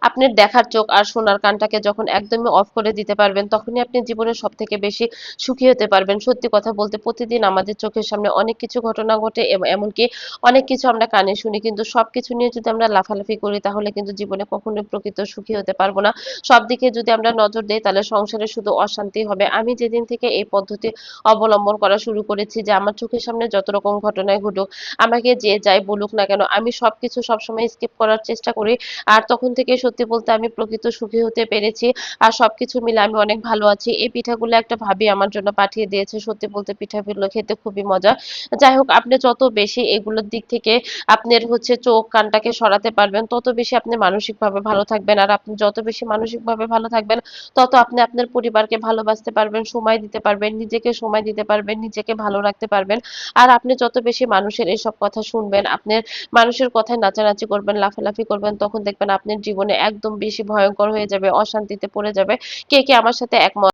আপনার দেখার চোখ আর শোনার কানটাকে যখন একদমই অফ করে দিতে পারবেন, তখনই আপনি জীবনে সবথেকে বেশি সুখী হতে পারবেন। সত্যি কথা বলতে প্রতিদিন আমাদের চোখের সামনে অনেক কিছু ঘটনা ঘটে এমনকি অনেক কিছু আমরা কানে শুনি। কিন্তু সবকিছু নিয়ে যদি আমরা লাফালাফি করি তাহলে কিন্তু জীবনে কখনোই প্রকৃত সুখী হতে পারবো না। সব দিকে যদি আমরা নজর দেই তাহলে সংসারে শুধু অশান্তি হবে। আমি যেদিন থেকে এই পদ্ধতি অবলম্বন করা শুরু করেছি যে আমার চোখের সামনে যত রকম ঘটনাই ঘটুক, আমাকে যে যাই বলুক না কেন, আমি সবকিছু সবসময় স্কিপ করার চেষ্টা করি। আর তখন থেকে সত্যি বলতে আমি প্রকৃত সুখী হতে পেরেছি। আর সবকিছু মিলে আমি অনেক ভালো আছি। এই পিঠাগুলো একটা ভাবি আমার জন্য পাঠিয়ে দিয়েছে। সত্যি বলতে পিঠাগুলো খেতে খুবই মজা। যাই হোক, আপনি যত বেশি এগুলোর দিক থেকে আপনার চোখ কানটাকে সরাতে পারবেন, তত বেশি আপনি মানসিকভাবে ভালো থাকবেন। আর আপনি যত বেশি মানসিকভাবে ভালো থাকবেন, তত আপনি আপনার পরিবারকে ভালোবাসতে পারবেন, সময় দিতে পারবেন, নিজেকে সময় দিতে পারবেন, নিজেকে ভালো রাখতে পারবেন। আর আপনি যত বেশি মানুষের এসব কথা শুনবেন, আপনার মানুষের কথায় নাচানাচি করবেন, লাফালাফি করবেন, তখন দেখবেন আপনার জীবনে একদম বেশি ভয়ঙ্কর হয়ে যাবে, অশান্তিতে পড়ে যাবে। কে আমার সাথে একমত?